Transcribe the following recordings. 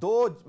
2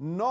9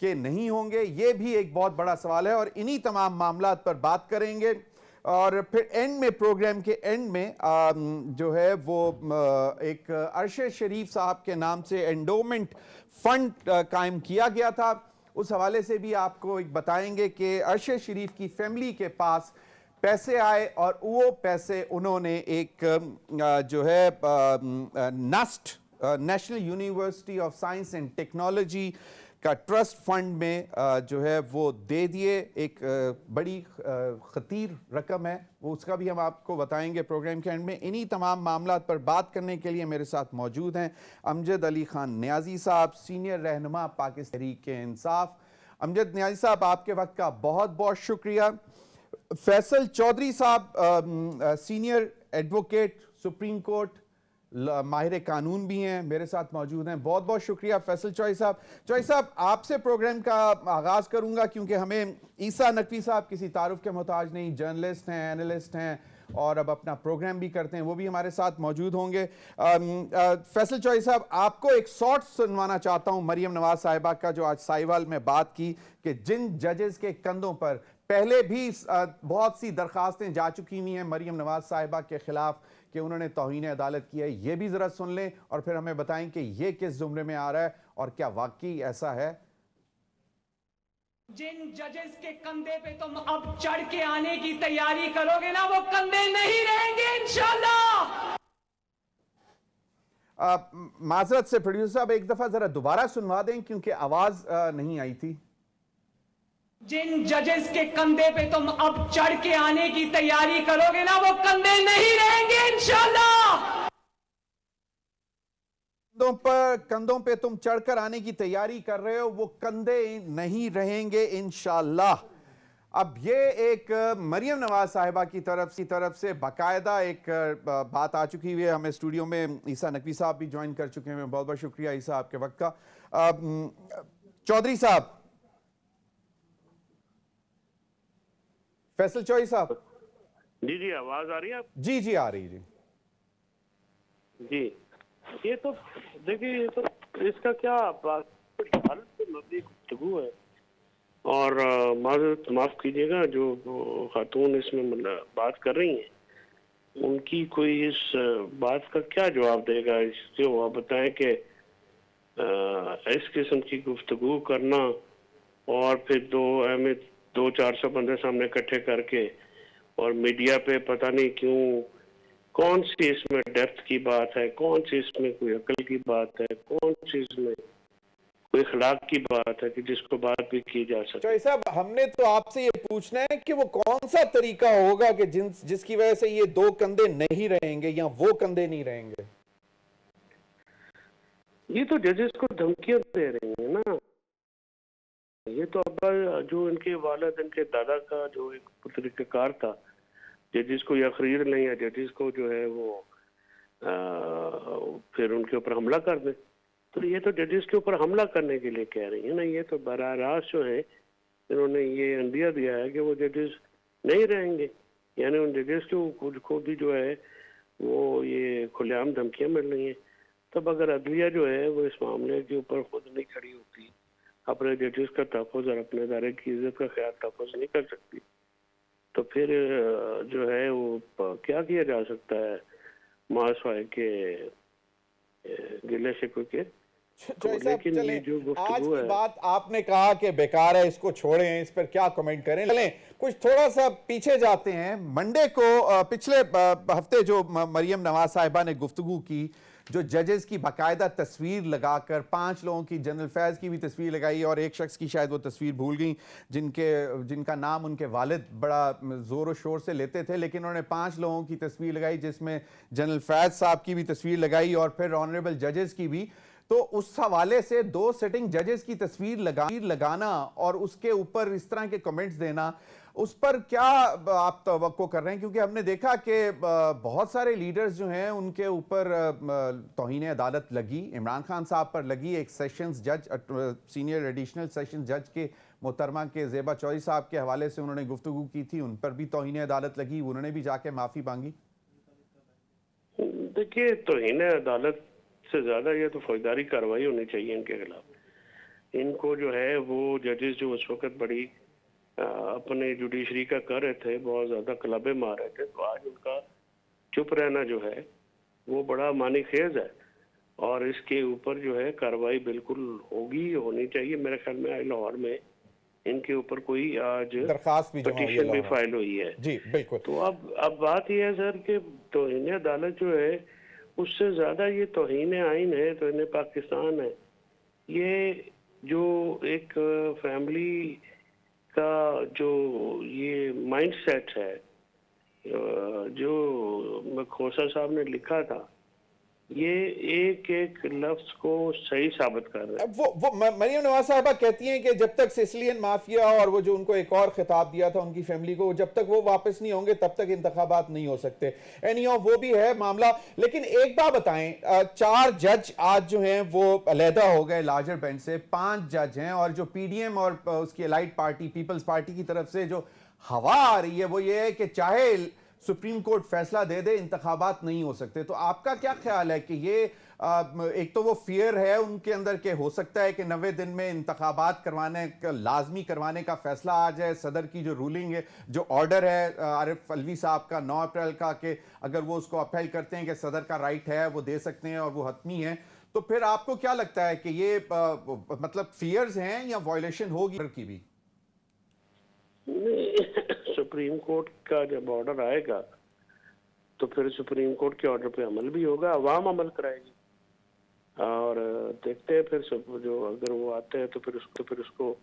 کہ نہیں ہوں گے؟ یہ بھی ایک بہت بڑا سوال ہے، اور انہی تمام معاملات پر بات کریں گے۔ اور پھر اینڈ میں، پروگرام کے اینڈ میں جو ہے وہ ایک ارشد شریف صاحب کے نام سے انڈومنٹ فنڈ قائم کیا گیا تھا، اس حوالے سے بھی آپ کو ایک بتائیں گے کہ ارشد شریف کی فیملی کے پاس پیسے آئے، اور وہ پیسے انہوں نے ایک جو ہے NUST national university of science and technology کا ٹرسٹ فنڈ میں جو ہے وہ دے دیے۔ ایک بڑی خطیر رقم ہے، وہ اس کا بھی ہم آپ کو بتائیں گے پروگرام کے اینڈ میں۔ انہی تمام معاملات پر بات کرنے کے لیے میرے ساتھ موجود ہیں امجد علی خان نیازی صاحب، سینئر رہنما پاکستان تحریک انصاف۔ امجد نیازی صاحب، آپ کے وقت کا بہت بہت شکریہ۔ فیصل چودھری صاحب، سینئر ایڈوکیٹ سپریم کورٹ، ماہر قانون بھی ہیں، میرے ساتھ موجود ہیں۔ بہت بہت شکریہ فیصل چودھری صاحب۔ چودھری صاحب، آپ سے پروگرام کا آغاز کروں گا کیونکہ ہمیں عیسیٰ نقوی صاحب کسی تعارف کے محتاج نہیں، جرنلسٹ ہیں، اینالسٹ ہیں، اور اب اپنا پروگرام بھی کرتے ہیں، وہ بھی ہمارے ساتھ موجود ہوں گے۔ فیصل چودھری صاحب، آپ کو ایک شارٹ سنوانا چاہتا ہوں مریم نواز صاحبہ کا، جو آج سائیوال میں بات کی کہ جن ججز کے کندھوں پر پہلے بھی بہت سی درخواستیں جا چکی ہوئی ہیں مریم نواز صاحبہ کے خلاف کہ انہوں نے توہین عدالت کیا ہے، یہ بھی ذرا سن لیں اور پھر ہمیں بتائیں کہ یہ کس زمرے میں آ رہا ہے اور کیا واقعی ایسا ہے۔ جن ججز کے کندھے پہ تم اب چڑھ کے آنے کی تیاری کرو گے نا، وہ کندھے نہیں رہیں گے انشاءاللہ۔ معذرت سے پروڈیوسر صاحب، ایک دفعہ ذرا دوبارہ سنوا دیں کیونکہ آواز نہیں آئی تھی۔ جن ججز کے کندھے پہ تم اب چڑھ کے آنے کی تیاری کرو گے نا، وہ کندھے نہیں رہیں گے انشاءاللہ۔ کندھوں پہ تم چڑھ کر آنے کی تیاری کر رہے ہو، وہ کندھے نہیں رہیں گے انشاءاللہ۔ اب یہ ایک مریم نواز صاحبہ کی طرف سے باقاعدہ ایک بات آ چکی ہوئی ہے۔ ہمیں اسٹوڈیو میں عیسیٰ نقوی صاحب بھی جوائن کر چکے ہیں، بہت بہت شکریہ عیسیٰ آپ کے وقت کا۔ چودھری صاحب، فیصل چودھری صاحب، جی آواز آ رہی ہے آپ؟ جی آ رہی جی، یہ تو دیکھیے، یہ تو اس کا کیا حالت سے مبنی گفتگو ہے، اور معذرت معاف کیجیے گا جو خاتون اس میں بات کر رہی ہیں، ان کی کوئی اس بات کا کیا جواب دے گا؟ اس سے وہ بتائیں کہ اس قسم کی گفتگو کرنا اور پھر 200-400 بندے سامنے اکٹھے کر کے اور میڈیا پہ پتہ نہیں کیوں کون سی اس میں ڈیپتھ کی بات ہے، کون سی اس میں کوئی عقل کی بات ہے، کون سی اس میں کوئی اخلاق کی بات ہے کہ جس کو بات بھی کی جا سکے۔ چودھری صاحب، ہم نے تو آپ سے یہ پوچھنا ہے کہ وہ کون سا طریقہ ہوگا کہ جس کی وجہ سے یہ دو کندھے نہیں رہیں گے یا وہ کندھے نہیں رہیں گے؟ یہ تو ججز کو دھمکیاں دے رہی ہیں نا۔ یہ تو ابا جو ان کے والد، ان کے دادا کا جو ایک طریقہ کار تھا، ججز کو یا خرید لیں یا ججز کو جو ہے وہ پھر ان کے اوپر حملہ کر دیں، تو یہ تو ججز کے اوپر حملہ کرنے کے لیے کہہ رہی ہیں نا۔ یہ تو براہ راست جو ہے انہوں نے یہ اندیا دیا ہے کہ وہ ججز نہیں رہیں گے، یعنی ان ججز کو بھی جو ہے وہ یہ کھلے عام دھمکیاں مل رہی ہیں۔ تب اگر عدلیہ جو ہے وہ اس معاملے کے اوپر خود نہیں کھڑی ہوتی، اپنے ججز کا تحفظ اور اپنے ادارے کی عزت کا خیال تحفظ نہیں کر سکتی، تو پھر جو ہے وہ کیا کیا جا سکتا ہے ماسوائے کے گلے شکوے کے۔ لیکن یہ جو آج گفتگو کی ہے، بات آپ نے کہا کہ بیکار ہے، اس کو چھوڑیں، اس پر کیا کمنٹ کریں، چلیں کچھ تھوڑا سا پیچھے جاتے ہیں۔ منڈے کو پچھلے ہفتے جو مریم نواز صاحبہ نے گفتگو کی، جو ججز کی باقاعدہ تصویر لگا کر 5 لوگوں کی، جنرل فیض کی بھی تصویر لگائی اور ایک شخص کی شاید وہ تصویر بھول گئیں جن کا نام ان کے والد بڑا زور و شور سے لیتے تھے، لیکن انہوں نے 5 لوگوں کی تصویر لگائی جس میں جنرل فیض صاحب کی بھی تصویر لگائی اور پھر آنریبل ججز کی بھی۔ تو اس حوالے سے 2 سٹنگ ججز کی تصویر لگانا اور اس کے اوپر اس طرح کے کمنٹس دینا، اس پر کیا آپ توقع کر رہے ہیں؟ کیونکہ ہم نے دیکھا کہ بہت سارے لیڈرز جو ہیں ان کے اوپر توہین عدالت لگی، عمران خان صاحب پر لگی، ایک سیشنز جج، سینئر ایڈیشنل سیشنز جج کے محترمہ کے زیبا چودھری صاحب کے حوالے سے انہوں نے گفتگو کی تھی، ان پر بھی توہین عدالت لگی، انہوں نے بھی جا کے معافی مانگی۔ دیکھیے توہین عدالت سے زیادہ یہ تو فوجداری کارروائی ہونی چاہیے ان کے خلاف۔ ان کو جو ہے وہ ججز جو اس وقت بڑی اپنے جوڈیشری کا کر رہے تھے، بہت زیادہ کلبے مار رہے تھے، تو آج ان کا چپ رہنا جو ہے وہ بڑا معنی خیز ہے، اور اس کے اوپر جو ہے کارروائی بالکل ہونی چاہیے. میرے خیال میں لاہور میں ان کے اوپر کوئی آج درخواست بھی جمع ہوئی ہے پٹیشن بھی لاہور. فائل ہوئی ہے. جی بالکل. تو اب بات یہ ہے سر کہ توہین عدالت جو ہے اس سے زیادہ یہ توہین آئین ہے، توہین پاکستان ہے. یہ جو ایک فیملی کا جو یہ مائنڈ سیٹ ہے جو کھوسا صاحب نے لکھا تھا، یہ ایک ایک لفظ کو صحیح ثابت کر رہے ہیں. وہ مریم نواز صاحبہ کہتی ہیں کہ جب تک سسلین مافیا اور وہ جو ان کو ایک اور خطاب دیا تھا ان کی فیملی کو، جب تک وہ واپس نہیں ہوں گے تب تک انتخابات نہیں ہو سکتے. وہ بھی ہے معاملہ. لیکن ایک بات بتائیں، 4 جج آج جو ہیں وہ علیحدہ ہو گئے لارجر بینچ سے، 5 جج ہیں، اور جو پی ڈی ایم اور اس کی الائٹ پارٹی پیپلز پارٹی کی طرف سے جو ہوا آ رہی ہے وہ یہ ہے کہ چاہے سپریم کورٹ فیصلہ دے دے انتخابات نہیں ہو سکتے. تو آپ کا کیا خیال ہے کہ یہ ایک تو وہ فیئر ہے ان کے اندر کہ ہو سکتا ہے کہ 90 دن میں انتخابات لازمی کروانے کا فیصلہ آ جائے، صدر کی جو رولنگ ہے، جو آرڈر ہے عارف علوی صاحب کا 9 اپریل کا، کہ اگر وہ اس کو اپہیل کرتے ہیں کہ صدر کا رائٹ ہے وہ دے سکتے ہیں اور وہ حتمی ہے، تو پھر آپ کو کیا لگتا ہے کہ یہ مطلب فیئرز ہیں یا وائلیشن ہوگی کی بھی؟ سپریم کورٹ کا جب آرڈر آئے گا تو پھر سپریم کورٹ کے آرڈر پہ عمل بھی ہوگا، عوام عمل کرائے گی، اور دیکھتے ہیں پھر جو اگر وہ آتے ہیں تو پھر اس کو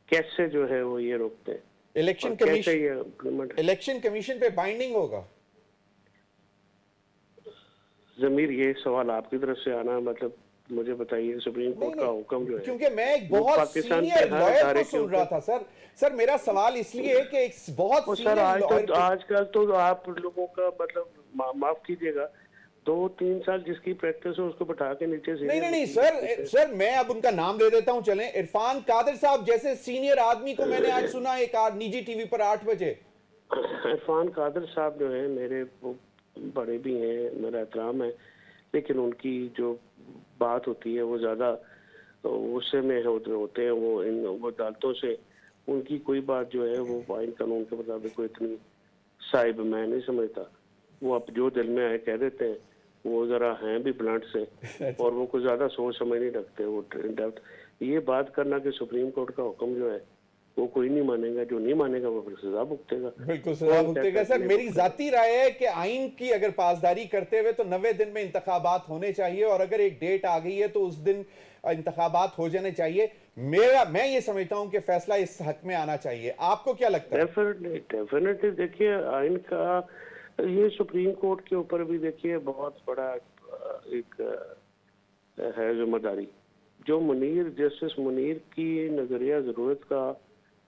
کیسے جو ہے وہ یہ روکتے ہیں. الیکشن کمیشن پہ بائنڈنگ ہوگا. ضمیر یہ سوال آپ کی طرف سے آنا، مطلب مجھے بتائیے سپریم کورٹ کا حکم جو ہے، کیونکہ میں ایک بہت سینئر لائر کو سن رہا تھا. سر میرا سوال اس لیے کہ ایک بہت سینئر لائر، آج کل تو آپ لوگوں کا مطلب معاف کیجئے گا 2-3 سال جس کی پریکٹس ہے اس کو بٹھا کے نیچے سے نہیں سر میں اب ان کا نام دے دیتا ہوں. چلیں، عرفان قادر صاحب جیسے سینئر آدمی کو میں نے آج سنا ایک نجی ٹی وی پر 8 بجے. عرفان قادر صاحب جو ہیں میرے بڑے بھی ہیں، میرا احترام ہے، لیکن ان کی جو بات ہوتی ہے وہ زیادہ غصے میں ہوتے ہیں. وہ عدالتوں سے ان کی کوئی بات جو ہے وہ آئین قانون کے مطابق کوئی اتنی صاحب میں نہیں سمجھتا. وہ اب جو دل میں آئے کہہ دیتے ہیں. وہ ذرا ہیں بھی بلنٹ سے، اور وہ کوئی زیادہ سوچ سمجھ نہیں رکھتے. وہ یہ بات کرنا کہ سپریم کورٹ کا حکم جو ہے وہ کوئی نہیں مانے گا، جو نہیں مانے گا وہ پھر سزا بھگتے گا. بالکل سزا بھگتے گا. سر میری ذاتی رائے ہے کہ آئین کی اگر پاسداری کرتے ہوئے تو 90 دن میں انتخابات ہونے چاہیے، اور اگر ایک ڈیٹ آ گئی ہے تو اس دن انتخابات ہو جانے چاہیے. میں یہ سمجھتا ہوں کہ فیصلہ اس حق میں آنا چاہیے. آپ کو کیا لگتا ہے؟ ڈیفینیٹلی دیکھیے آئین کا یہ سپریم کورٹ کے اوپر بھی دیکھیے بہت بڑا ایک ہے ذمہ داری. جو جسٹس منیر کی نظریہ ضرورت کا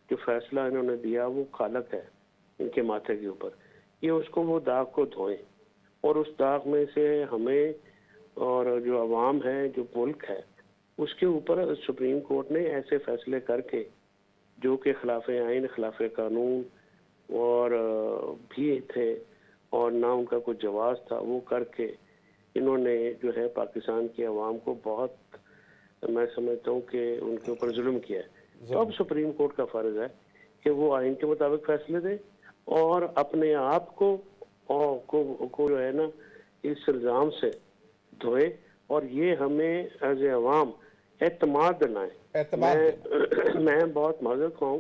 جو فیصلہ انہوں نے دیا وہ خالق ہے ان کے ماتھے کے اوپر. یہ اس کو وہ داغ کو دھوئیں، اور اس داغ میں سے ہمیں اور جو عوام ہے، جو ملک ہے، اس کے اوپر سپریم کورٹ نے ایسے فیصلے کر کے جو کہ خلاف آئین، خلاف قانون اور بھی تھے، اور نہ ان کا کوئی جواز تھا، وہ کر کے انہوں نے جو ہے پاکستان کی عوام کو بہت، میں سمجھتا ہوں کہ ان کے اوپر ظلم کیا ہے. تو اب سپریم کورٹ کا فرض ہے کہ وہ آئین کے مطابق فیصلے دے اور اپنے آپ کو جو ہے نا اس الزام سے دھوئے، اور یہ ہمیں ایز اے عوام اعتماد دلائیں. میں بہت معذرت ہوں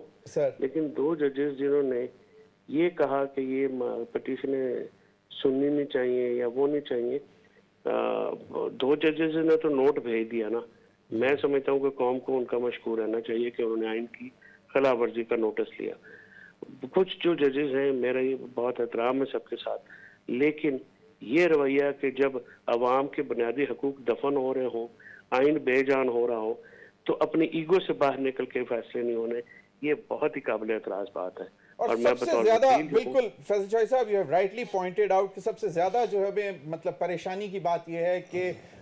لیکن 2 ججز جنہوں نے یہ کہا کہ یہ پٹیشنیں سننی نہیں چاہیے یا وہ نہیں چاہیے، 2 ججز نے تو نوٹ بھیج دیا نا. میں سمجھتا ہوں کہ قوم کو ان کا مشکور رہنا چاہیے کہ انہوں نے آئین کی خلاف ورزی کا نوٹس لیا. کچھ جو ججز ہیں میرا یہ بہت احترام ہے سب کے ساتھ، لیکن یہ رویہ کہ جب عوام کے بنیادی حقوق دفن ہو رہے ہوں، آئین بے جان ہو رہا ہو، تو اپنی ایگو سے باہر نکل کے فیصلے نہیں ہونے، یہ بہت ہی قابل اعتراض بات ہے. اور سب سے زیادہ بالکل فیصل چوہی صاحب، you have rightly pointed out کہ سب سے زیادہ جو ہے مطلب پریشانی کی بات یہ ہے کہ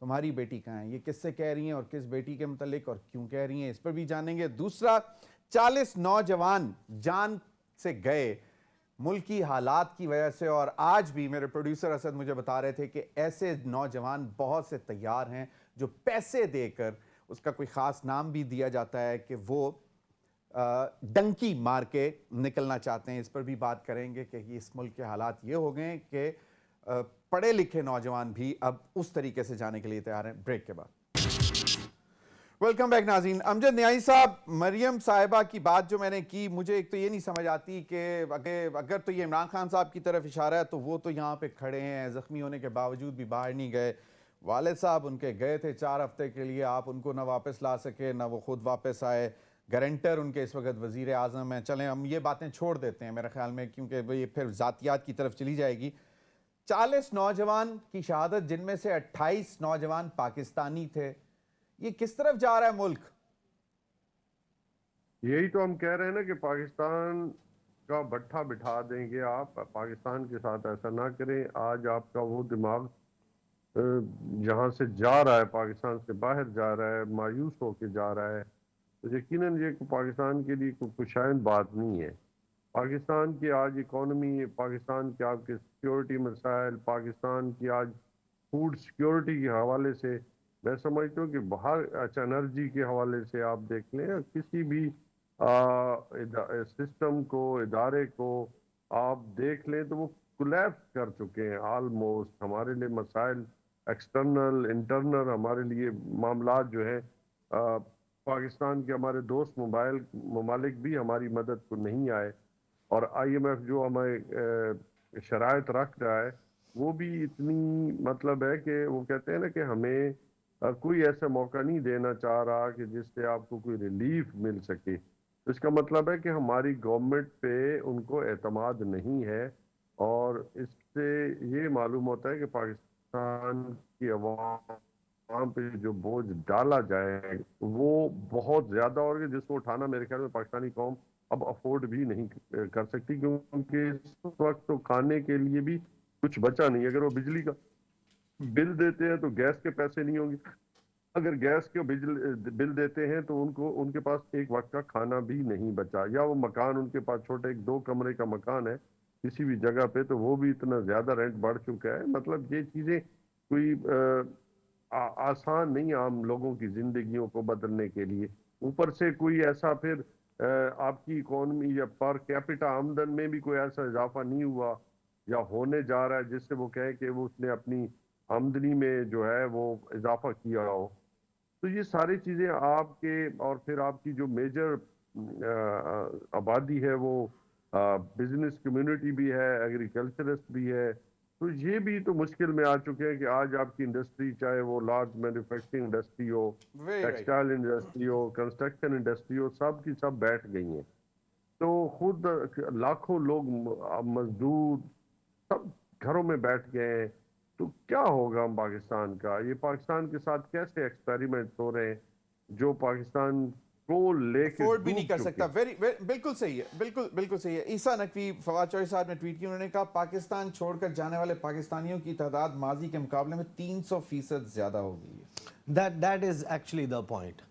تمہاری بیٹی کہاں ہے, یہ کس سے کہہ رہی ہیں اور کس بیٹی کے متعلق اور کیوں کہہ رہی ہیں, اس پر بھی جانیں گے. دوسرا, 40 نوجوان جان سے گئے ملکی حالات کی وجہ سے, اور آج بھی میرے پروڈیوسر اسد مجھے بتا رہے تھے کہ ایسے نوجوان بہت سے تیار ہیں جو پیسے دے کر, اس کا کوئی خاص نام بھی دیا جاتا ہے, کہ وہ ڈنکی مار کے نکلنا چاہتے ہیں. اس پر بھی بات کریں گے کہ اس ملک کے حالات یہ ہو گئے کہ پڑھے لکھے نوجوان بھی اب اس طریقے سے جانے کے لیے تیار ہیں. بریک کے بعد ویلکم بیک ناظرین. امجد نیائی صاحب, مریم صاحبہ کی بات جو میں نے کی, مجھے ایک تو یہ نہیں سمجھ آتی کہ اگر تو یہ عمران خان صاحب کی طرف اشارہ ہے تو وہ تو یہاں پہ کھڑے ہیں, زخمی ہونے کے باوجود بھی باہر نہیں گئے. والد صاحب ان کے گئے تھے 4 ہفتے کے لیے, آپ ان کو نہ واپس لا سکے نہ وہ خود واپس آئے. گارنٹر ان کے اس وقت وزیر اعظم ہیں. چلیں ہم یہ باتیں چھوڑ دیتے ہیں میرے خیال میں, کیونکہ یہ پھر ذاتیات کی طرف چلی جائے گی. 40 نوجوان کی شہادت, جن میں سے 28 نوجوان پاکستانی تھے. یہ کس طرف جا رہا ہے ملک؟ یہی تو ہم کہہ رہے ہیں نا کہ پاکستان کا بٹھا بٹھا دیں گے آپ, پاکستان کے ساتھ ایسا نہ کریں. آج آپ کا وہ دماغ جہاں سے جا رہا ہے, پاکستان سے باہر جا رہا ہے, مایوس ہو کے جا رہا ہے, تو یقیناً یہ پاکستان کے لیے کوئی خوشائند بات نہیں ہے. پاکستان کی آج اکانومی, پاکستان کے آپ کے سیکیورٹی مسائل, پاکستان کی آج فوڈ سیکیورٹی کے حوالے سے میں سمجھتا ہوں کہ باہر انرجی کے حوالے سے آپ دیکھ لیں, کسی بھی سسٹم کو, ادارے کو آپ دیکھ لیں تو وہ کولیپس کر چکے ہیں آلموسٹ. ہمارے لیے مسائل ایکسٹرنل انٹرنل, ہمارے لیے معاملات جو ہیں, پاکستان کے ہمارے دوست ممالک بھی ہماری مدد کو نہیں آئے, اور IMF جو ہمیں شرائط رکھ رہا ہے وہ بھی اتنی مطلب ہے کہ وہ کہتے ہیں نا کہ ہمیں کوئی ایسا موقع نہیں دینا چاہ رہا کہ جس سے آپ کو کوئی ریلیف مل سکے. اس کا مطلب ہے کہ ہماری گورنمنٹ پہ ان کو اعتماد نہیں ہے, اور اس سے یہ معلوم ہوتا ہے کہ پاکستان کی عوام پہ جو بوجھ ڈالا جائے وہ بہت زیادہ ہوگا, جس کو اٹھانا میرے خیال میں پاکستانی قوم اب افورڈ بھی نہیں کر سکتی, کیونکہ اس وقت تو کھانے کے لیے بھی کچھ بچا نہیں. اگر وہ بجلی کا بل دیتے ہیں تو گیس کے پیسے نہیں ہوں گے, اگر گیس کے بل دیتے ہیں تو ان کے پاس ایک وقت کا کھانا بھی نہیں بچا, یا وہ مکان ان کے پاس چھوٹے 2 کمرے کا مکان ہے کسی بھی جگہ پہ تو وہ بھی اتنا زیادہ رینٹ بڑھ چکا ہے. مطلب یہ چیزیں کوئی آسان نہیں عام لوگوں کی زندگیوں کو بدلنے کے لیے. اوپر سے کوئی ایسا پھر آپ کی اکانومی یا پر کیپٹا آمدن میں بھی کوئی ایسا اضافہ نہیں ہوا یا ہونے جا رہا ہے جس سے وہ کہے کہ وہ اس نے اپنی آمدنی میں جو ہے وہ اضافہ کیا ہو. تو یہ ساری چیزیں آپ کے, اور پھر آپ کی جو میجر آبادی ہے وہ بزنس کمیونٹی بھی ہے, ایگریکلچرسٹ بھی ہے, تو یہ بھی تو مشکل میں آ چکے ہیں کہ آج آپ کی انڈسٹری, چاہے وہ لارج مینوفیکچرنگ انڈسٹری ہو, ٹیکسٹائل انڈسٹری ہو, کنسٹرکشن انڈسٹری ہو, سب کی سب بیٹھ گئی ہیں. تو خود لاکھوں لوگ مزدور سب گھروں میں بیٹھ گئے ہیں. تو کیا ہوگا ہم پاکستان کا, یہ پاکستان کے ساتھ کیسے ایکسپیریمنٹ ہو رہے ہیں جو پاکستان کو لے کے افورڈ بھی نہیں کر سکتا. بالکل صحیح ہے, بالکل صحیح ہے. عیسیٰ نقوی فواد چوہدری صاحب نے ٹویٹ کی, انہوں نے کہا پاکستان چھوڑ کر جانے والے پاکستانیوں کی تعداد ماضی کے مقابلے میں 300% زیادہ ہو گئی ہے. That is actually the point.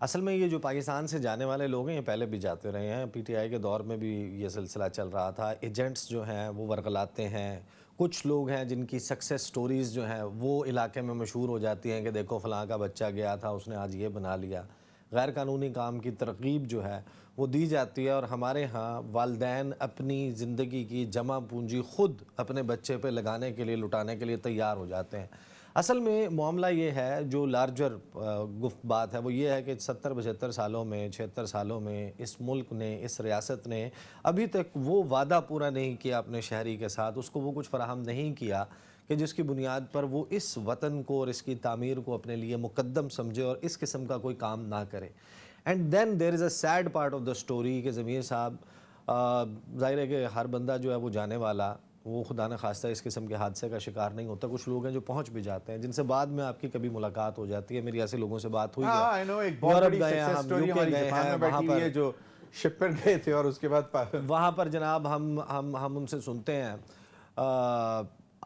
اصل میں یہ جو پاکستان سے جانے والے لوگ ہیں یہ پہلے بھی جاتے رہے ہیں, PTI کے دور میں بھی یہ سلسلہ چل رہا تھا. ایجنٹس جو ہیں وہ ورغلاتے ہیں, کچھ لوگ ہیں جن کی سکسیس سٹوریز جو ہیں وہ علاقے میں مشہور ہو جاتی ہیں کہ دیکھو فلاں کا بچہ گیا تھا, اس نے آج یہ بنا لیا. غیر قانونی کام کی ترغیب جو ہے وہ دی جاتی ہے, اور ہمارے ہاں والدین اپنی زندگی کی جمع پونجی خود اپنے بچے پہ لگانے کے لیے, لٹانے کے لیے تیار ہو جاتے ہیں. اصل میں معاملہ یہ ہے, جو لارجر بات ہے وہ یہ ہے کہ 70-75 سالوں میں 76 سالوں میں اس ملک نے, اس ریاست نے ابھی تک وہ وعدہ پورا نہیں کیا اپنے شہری کے ساتھ, اس کو وہ کچھ فراہم نہیں کیا کہ جس کی بنیاد پر وہ اس وطن کو اور اس کی تعمیر کو اپنے لیے مقدم سمجھے اور اس قسم کا کوئی کام نہ کرے. And then there is a sad part of the story کہ ضمیر صاحب, ظاہر ہے کہ ہر بندہ جو ہے وہ جانے والا وہ خدا نہ خواستہ اس قسم کے حادثے کا شکار نہیں ہوتا. کچھ لوگ ہیں جو پہنچ بھی جاتے ہیں جن سے بعد میں آپ کی کبھی ملاقات ہو جاتی ہے. میری ایسے لوگوں سے بات ہوئی ہے, یورپ گئے ہیں ہم, UK گئے ہیں, وہاں پر جو شپ پر گئے تھے اور اس کے بعد وہاں پر جناب ہم ان سے سنتے ہیں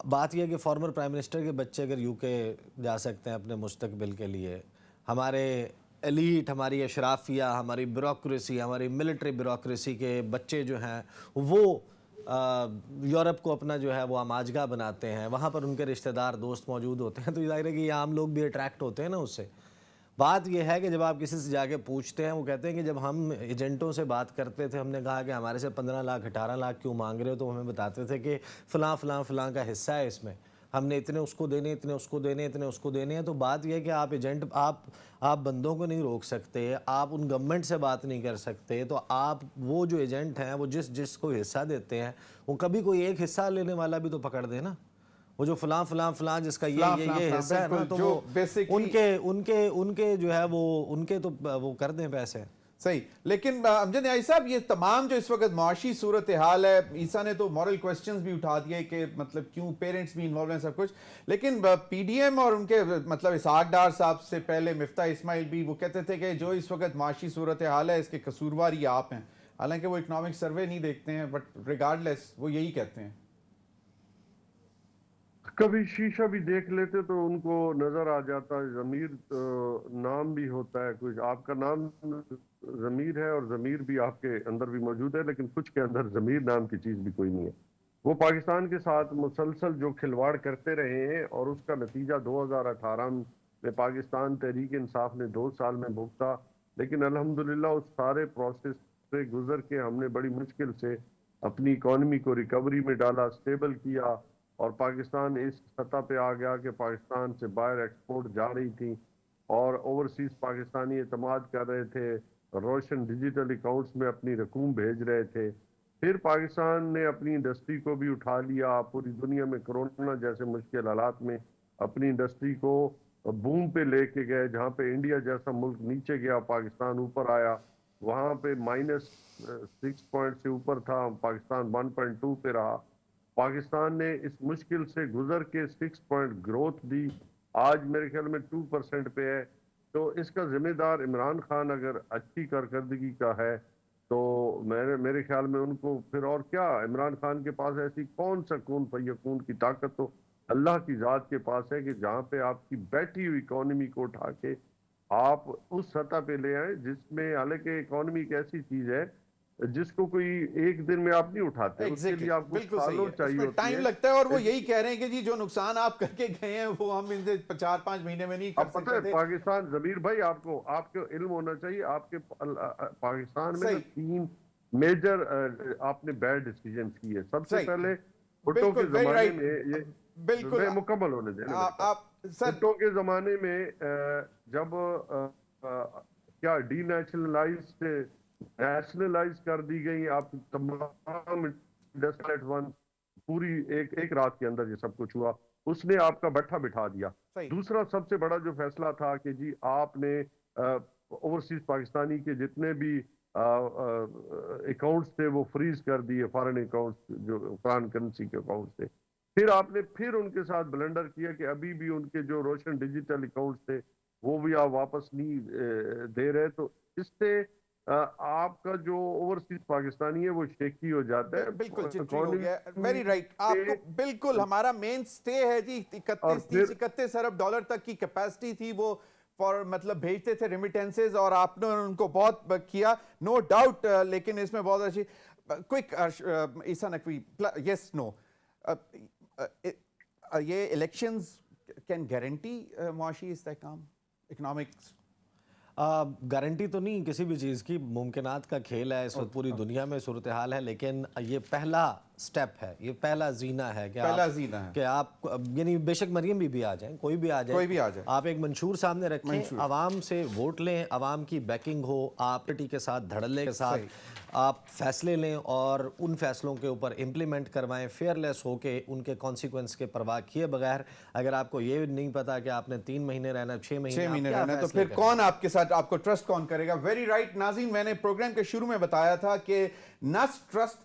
بات یہ ہے کہ فارمر پرائم منسٹر کے بچے اگر یو کے جا سکتے ہیں اپنے مستقبل کے لیے، ہمارے ایلیٹ، ہماری اشرافیہ، ہماری بیوروکریسی، ہماری ملٹری بیوروکریسی کے بچے جو ہیں وہ یورپ کو اپنا جو ہے وہ آماجگاہ بناتے ہیں، وہاں پر ان کے رشتہ دار دوست موجود ہوتے ہیں، تو ظاہر ہے کہ یہ عام لوگ بھی اٹریکٹ ہوتے ہیں نا اس سے۔ بات یہ ہے کہ جب آپ کسی سے جا کے پوچھتے ہیں، وہ کہتے ہیں کہ جب ہم ایجنٹوں سے بات کرتے تھے، ہم نے کہا کہ ہمارے سے 15 لاکھ 18 لاکھ کیوں مانگ رہے ہو، تو ہمیں بتاتے تھے کہ فلاں فلاں فلاں کا حصہ ہے اس میں، ہم نے اتنے اس کو دینے، اتنے اس کو دینے، اتنے اس کو دینے ہیں۔ تو بات یہ ہے کہ آپ ایجنٹ، آپ بندوں کو نہیں روک سکتے، آپ ان گورنمنٹ سے بات نہیں کر سکتے، تو آپ وہ جو ایجنٹ ہیں وہ جس کو حصہ دیتے ہیں، وہ کبھی کوئی ایک حصہ لینے والا بھی تو پکڑ دے نا، وہ جو فلاں فلاں فلاں جس کا یہ حصہ ہے نا، تو وہ ان کے جو ہے وہ ان کے تو وہ کر دیں پیسے۔ صحیح، لیکن امجد نیازی صاحب، یہ تمام جو اس وقت معاشی صورتحال ہے، عیسیٰ نے تو مورل کوسچنز بھی اٹھا دیے کہ مطلب کیوں پیرنٹس بھی انوالو ہیں سب کچھ، لیکن پی ڈی ایم اور ان کے مطلب اسحاق ڈار صاحب سے پہلے مفتاح اسماعیل بھی وہ کہتے تھے کہ جو اس وقت معاشی صورتحال ہے اس کے قصوروار یہ آپ ہیں، حالانکہ وہ اکنامک سروے نہیں دیکھتے ہیں، بٹ ریگارڈلیس وہ یہی کہتے ہیں۔ کبھی شیشہ بھی دیکھ لیتے تو ان کو نظر آ جاتا ہے، ضمیر نام بھی ہوتا ہے، کچھ آپ کا نام ضمیر ہے اور ضمیر بھی آپ کے اندر بھی موجود ہے، لیکن کچھ کے اندر ضمیر نام کی چیز بھی کوئی نہیں ہے۔ وہ پاکستان کے ساتھ مسلسل جو کھلواڑ کرتے رہے ہیں اور اس کا نتیجہ 2018 میں پاکستان تحریک انصاف نے 2 سال میں بھگتا، لیکن الحمدللہ اس سارے پروسیس سے گزر کے ہم نے بڑی مشکل سے اپنی اکانومی کو ریکوری میں ڈالا، سٹیبل کیا، اور پاکستان اس سطح پہ آ گیا کہ پاکستان سے باہر ایکسپورٹ جا رہی تھی اور اوورسیز پاکستانی اعتماد کر رہے تھے، روشن ڈیجیٹل اکاؤنٹس میں اپنی رقوم بھیج رہے تھے۔ پھر پاکستان نے اپنی انڈسٹری کو بھی اٹھا لیا، پوری دنیا میں کرونا جیسے مشکل حالات میں اپنی انڈسٹری کو بوم پہ لے کے گئے، جہاں پہ انڈیا جیسا ملک نیچے گیا پاکستان اوپر آیا، وہاں پہ -6 سے اوپر تھا، پاکستان 1.2 پہ رہا۔ پاکستان نے اس مشکل سے گزر کے 6 پوائنٹ گروتھ دی، آج میرے خیال میں 2% پہ ہے۔ تو اس کا ذمہ دار عمران خان اگر اچھی کارکردگی کا ہے تو میرے خیال میں ان کو پھر اور کیا، عمران خان کے پاس ایسی کون سا کون فیکون کی طاقت تو اللہ کی ذات کے پاس ہے کہ جہاں پہ آپ کی بیٹھی ہوئی اکانومی کو اٹھا کے آپ اس سطح پہ لے آئیں جس میں، حالانکہ اکانومی ایک ایسی چیز ہے جس کو کوئی ایک دن میں آپ نہیں اٹھاتے، اس کے لیے آپ کو سالوں چاہیے ہوتی ہے، ٹائم لگتا ہے، اور وہ یہی کہہ رہے ہیں کہ جی جو نقصان آپ کر کے گئے ہیں وہ ہم ان سے 4-5 مہینے میں نہیں کر اب پتہ سکتے ہے تھے۔ پاکستان، ضمیر بھائی آپ کو علم ہونا چاہیے، آپ کے پاکستان میں 3 میجر آپ نے بیڈ ڈیسیجنز کی ہے۔ سب سے پہلے بھٹو کے زمانے میں، یہ مکمل ہونے دیں، بھٹو کے زمانے میں جب کیا ڈی نیشنلائز کر دی گئی آپ تمام انڈسٹریل ون، پوری ایک رات کے اندر یہ سب کچھ ہوا، اس نے آپ کا بٹھا بٹھا دیا۔ دوسرا سب سے بڑا جو فیصلہ تھا کہ جی آپ نے اوورسیز پاکستانی کے جتنے بھی اکاؤنٹس تھے وہ فریز کر دیے، فارن اکاؤنٹس جو فارن کرنسی کے اکاؤنٹس تھے۔ پھر آپ نے پھر ان کے ساتھ بلنڈر کیا کہ ابھی بھی ان کے جو روشن ڈیجیٹل اکاؤنٹس تھے وہ بھی آپ واپس نہیں دے رہے، تو اس سے آپ کا جو اوورسیز پاکستانی ہے وہ شیکی ہو جاتا ہے، بالکل چٹری ہو گیا۔ ویری رائٹ، آپ کو بالکل، ہمارا مین سٹے ہے جی 31 ارب ڈالر تک کی کیپیسٹی تھی، وہ مطلب بھیجتے تھے ریمیٹنسز، اور آپ نے ان کو بہت کیا، نو ڈاؤٹ، لیکن اس میں بہت اچھی کوئک عیسیٰ نقوی، یس نو، یہ الیکشنز کین گارنٹی معاشی استحکام، اکنامکس؟ گارنٹی تو نہیں کسی بھی چیز کی، ممکنات کا کھیل ہے، اس وقت پوری دنیا میں صورتحال ہے، لیکن یہ پہلا سٹیپ ہے، یہ پہلا زینہ ہے کہ آپ یعنی بے شک مریم بھی آ جائیں، کوئی بھی آ جائے، آپ ایک منشور سامنے رکھیں، عوام سے ووٹ لیں، عوام کی بیکنگ ہو، آپ پارٹی کے ساتھ دھڑلے کے ساتھ آپ فیصلے لیں اور ان فیصلوں کے اوپر امپلیمنٹ کروائیں، فیئر لیس ہو کے، ان کے کانسیکوینس کے پرواہ کیے بغیر۔ اگر آپ کو یہ نہیں پتا کہ آپ نے 3 مہینے رہنا، 6 مہینے رہنا، تو پھر کون آپ کے ساتھ، آپ کو ٹرسٹ کون کرے گا؟ ویری رائٹ ناظرین، میں نے پروگرام کے شروع میں بتایا تھا کہ نسٹ trust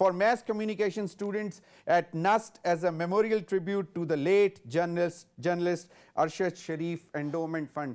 for mass communication students at NUST as a memorial tribute to the late journalist Arshad Sharif Endowment Fund।